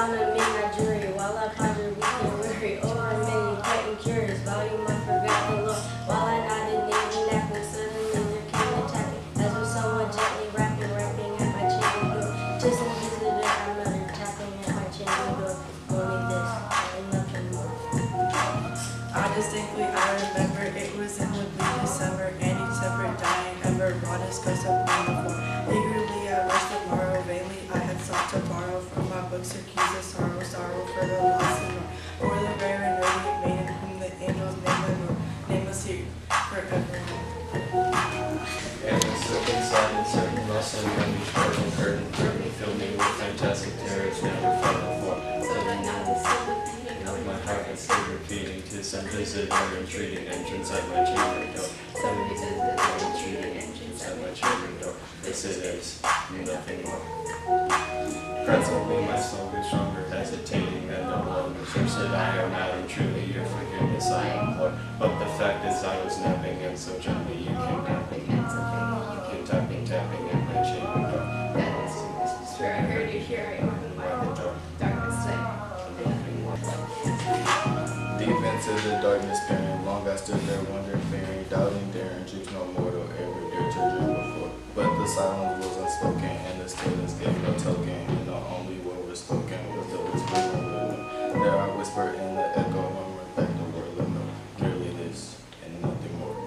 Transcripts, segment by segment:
on the midnight jury, while I ponder weak and weary, over many getting curious, volume I forgot the Lord, while I nodded, nearly napping, suddenly there came a tapping, as with someone gently rapping at my chamber door, just a visitor I muttered, tapping at my chamber door, only this, and nothing more. I remember it was in the blue December, and each separate dying ember brought us ghosts up on the floor. Eagerly I rushed to borrow, vainly I had sought to borrow from my books or keys of sorrow, sorrow for the lost and more. For the rare and radiant maiden whom the angels name Lenore, nameless here forevermore. And the silken side and certain rustling when each curtain filled me with fantastic terrors never felt before. So that now the silver beating Of my heart is still repeating, 'tis some visitor entreating entrance at my chamber door. Somebody says that they're entreating Entrance at my chamber door. This it is, nothing more. Presently my soul grew stronger, hesitating and no longer sure said I am Adam, truly your forgiveness I implore. But the fact is I was napping and so gently you came tapping at my chamber door. That is where I heard you here I opened my door. Darkness night. Deep into the darkness peering, long I stood there wondering, fearing, doubting, daring, dreams no mortal ever dared to dream before. But the silence was unspoken, and the stillness gave no token, and the only word was spoken was the whisper of the There I whispered in the echo, murmured back the word Lenore, merely this, and nothing more.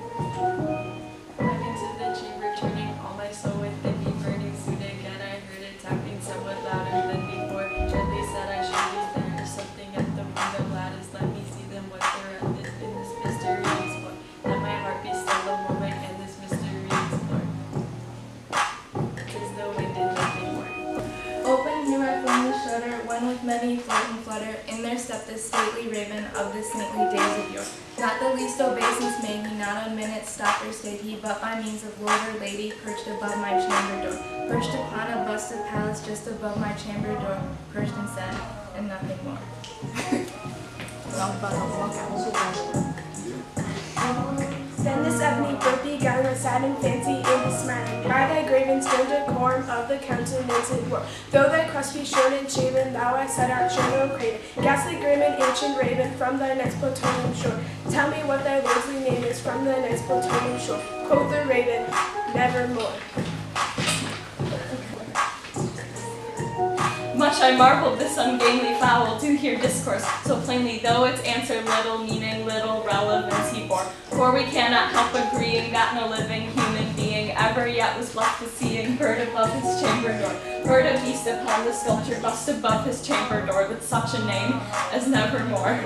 Went into the chamber, turning all my soul within me, burning soon again. I heard it tapping somewhat louder than before. Gently said I should be there. Something at the window lattice, let me see them what they're at in this mystery explore. Let my heart be still a moment and this mystery explore. 'Tis the wind and nothing more. Open knew I from the shutter, when with many float and flutter, in there stepped the stately raven of the saintly days of yore. Not the least obeisance made he, not a minute stopped or stayed he, but by means of lord or lady, perched above my chamber door. Perched upon a busted palace just above my chamber door, perched and said, and nothing more. Then this ebony burpee gown with satin fancy in his smiling. By thy graven still decorum of the countenance it wore. Though thy crust be short and shaven, thou I set art general craven. Ghastly grim and ancient raven from thy next plutonium shore. Tell me what thy lordly name is from the next plutonium shore. Quoth the raven, nevermore. Much I marveled this ungainly fowl to hear discourse so plainly, though its answer little meaning, little relevance he bore. For we cannot help agreeing that no living human being ever yet was blessed with seeing bird above his chamber door, bird of beast upon the sculptured bust above his chamber door, with such a name as nevermore.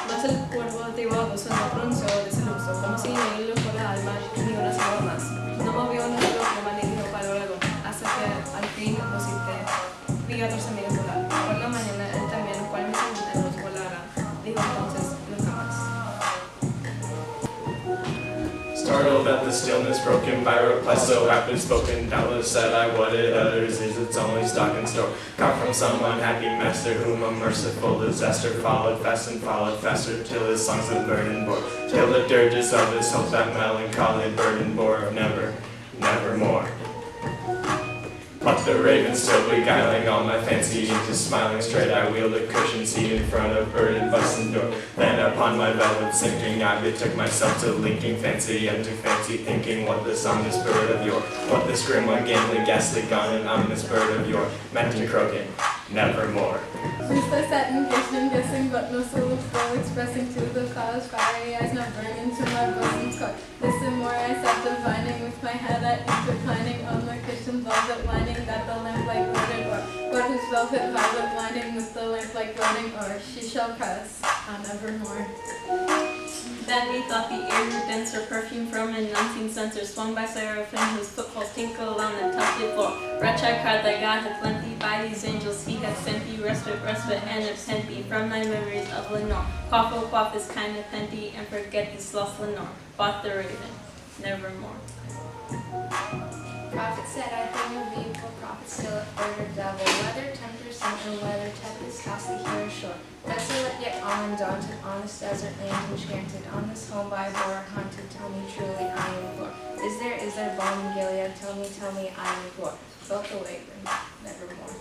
Mas el cuervo atribado sonó pronunció desiluso, como si él lo fuera alma ni una sola más. No movió nuestro pluma ni dijo para luego, hasta que al fin lo cité. Vi a 14,000 volar. Por la mañana él también, cual mis antenos volara. Dijo entonces, nunca más. Startled at the stillness broken by replies so aptly spoken, doubtless said I what it utters is its only stock and store, caught from some unhappy master whom a merciful disaster followed faster till his songs of burden bore, till the dirges of his hope that melancholy burden bore of nevermore. But the raven still beguiling all my fancy into smiling straight, I wheeled a cushioned seat in front of burdened bust and door. Then upon my velvet sinking I betook myself to linking fancy and to fancy thinking what this ominous bird of yore, what this grim, ungainly, ghastly, gone and ominous bird of yore meant to croaking nevermore. Since I sat in patient guessing, but no soul full expressing to the cause, fiery eyes now burn into my bosom's core. This and more I sat divining, with my head at ease reclining on the cushion's velvet lining, that the lamp-like loaded o'er, but whose velvet violet lining with the lamp-like loading o'er, she shall press on evermore. Then methought the air grew denser, perfume from an unseen censer, swung by seraphim whose footfalls tinkle on the tufted floor. Wretch, I cried, thy God hath lent thee, by these angels he hath sent thee, respite, and absent thee from thy memories of Lenore. Quaff, oh quaff this kind of plenty, and forget this lost Lenore. Bought the raven, nevermore. Prophet said, I bring a weed for prophet still a further devil, whether tempter sent or whether tempest cast thee here ashore. Desolate yet all undaunted, on this desert land enchanted, on this home by horror haunted, tell me truly I implore. Is there balm in Gilead? Tell me, I implore. Spoke the raven, nevermore.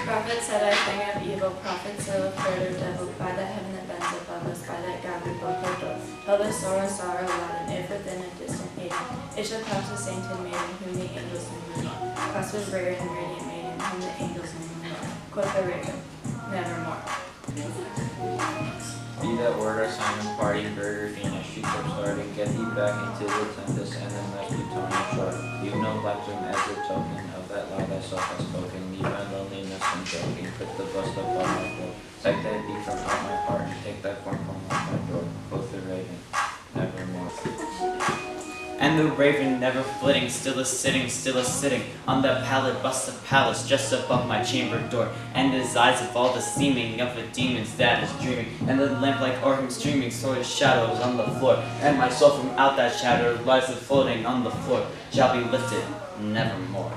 Prophet said I thing of evil, prophet still of further devil, by that heaven that bends above us, by that God we both adore. Tell the sorrow loud, and if within a distant haven, it shall pass the sainted maiden, whom the angels knew not. Class was rare and radiant maiden, whom the angels knew not. Quoth the raven, nevermore. Be that order, Simon, party, burger, Venus, she kept starting. Get thee back into the tempest, and the night Plutonian short. Leave no black tomb as a token of that lie thyself hast spoken. Leave my loneliness and joking. Put the bust upon my floor. Take thy thee from out my heart, and take thy form from off my door. Quoth the raven, nevermore. And the raven never flitting, still a sitting on that pallid bust of Pallas just above my chamber door. And his eyes of all the seeming of a demon's that is dreaming, and the lamp like o'er him streaming, so his shadows on the floor. And my soul from out that shadow lies floating on the floor, shall be lifted nevermore.